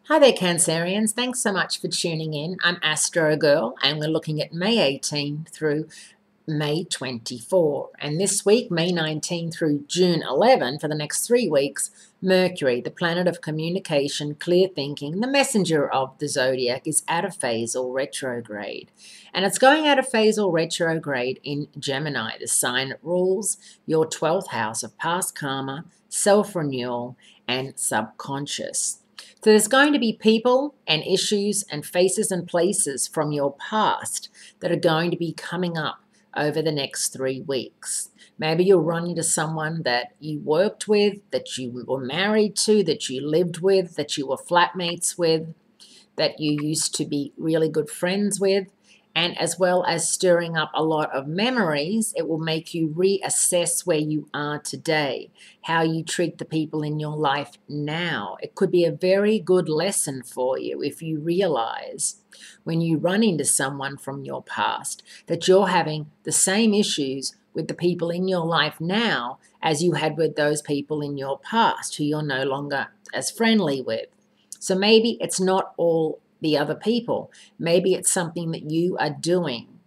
Hi there, Cancerians. Thanks so much for tuning in. I'm Astrogirl, and we're looking at May 18 through May 24. And this week, May 19 through June 11, for the next 3 weeks, Mercury, the planet of communication, clear thinking, the messenger of the zodiac, is out of phase or retrograde. And it's going out of phase or retrograde in Gemini, the sign that rules your 12th house of past karma, self-renewal, and subconscious. So there's going to be people and issues and faces and places from your past that are going to be coming up over the next 3 weeks. Maybe you'll run into someone that you worked with, that you were married to, that you lived with, that you were flatmates with, that you used to be really good friends with. And as well as stirring up a lot of memories, it will make you reassess where you are today, how you treat the people in your life now. It could be a very good lesson for you if you realize when you run into someone from your past that you're having the same issues with the people in your life now as you had with those people in your past who you're no longer as friendly with. So maybe it's not all the other people. Maybe it's something that you are doing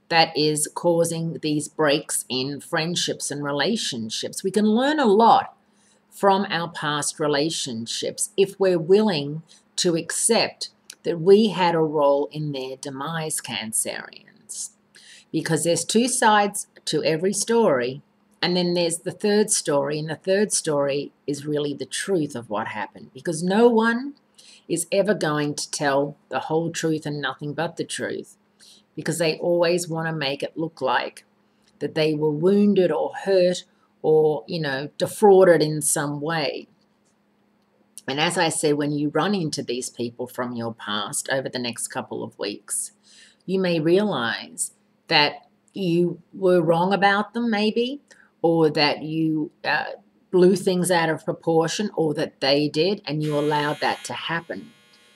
that is causing these breaks in friendships and relationships. We can learn a lot from our past relationships if we're willing to accept that we had a role in their demise, Cancerians. Because there's two sides to every story, and then there's the third story, and the third story is really the truth of what happened, because no one is ever going to tell the whole truth and nothing but the truth, because they always want to make it look like that they were wounded or hurt or, defrauded in some way. And as I said, when you run into these people from your past over the next couple of weeks, you may realize that you were wrong about them maybe, or that you blew things out of proportion, or that they did and you allowed that to happen.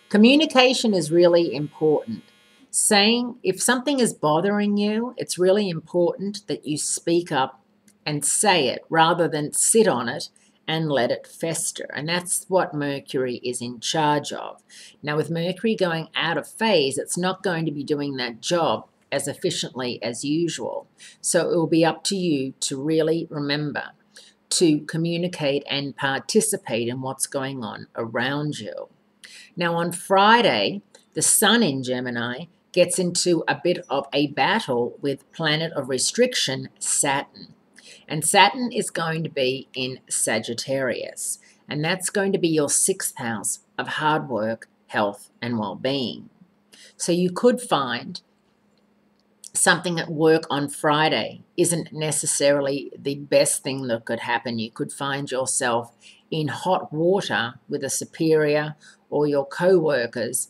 Communication is really important. Saying if something is bothering you, it's really important that you speak up and say it rather than sit on it and let it fester. And that's what Mercury is in charge of. Now, with Mercury going out of phase, it's not going to be doing that job as efficiently as usual. So it will be up to you to really remember to communicate and participate in what's going on around you. Now, on Friday, the Sun in Gemini gets into a bit of a battle with planet of restriction, Saturn. And Saturn is going to be in Sagittarius. And that's going to be your 6th house of hard work, health, and well-being. So you could find something at work on Friday isn't necessarily the best thing that could happen. You could find yourself in hot water with a superior or your co-workers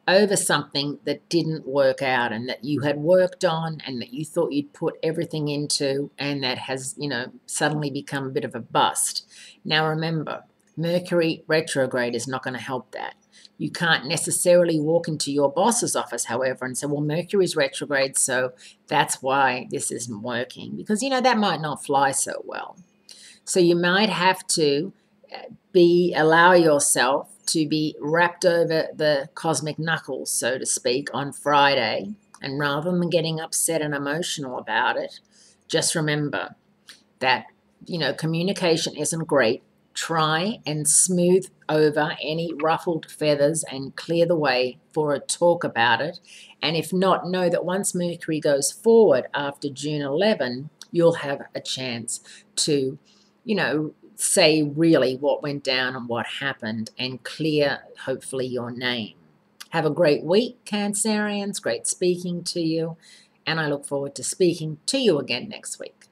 over something that didn't work out and that you had worked on and that you thought you'd put everything into, and that has, suddenly become a bit of a bust. Now remember, Mercury retrograde is not going to help that. You can't necessarily walk into your boss's office, however, and say, well, Mercury's retrograde, so that's why this isn't working, because, that might not fly so well. So you might have to allow yourself to be wrapped over the cosmic knuckles, so to speak, on Friday, and rather than getting upset and emotional about it, just remember that, communication isn't great. Try and smooth over any ruffled feathers and clear the way for a talk about it. And if not, know that once Mercury goes forward after June 11, you'll have a chance to, say really what went down and what happened and clear, hopefully, your name. Have a great week, Cancerians. Great speaking to you. And I look forward to speaking to you again next week.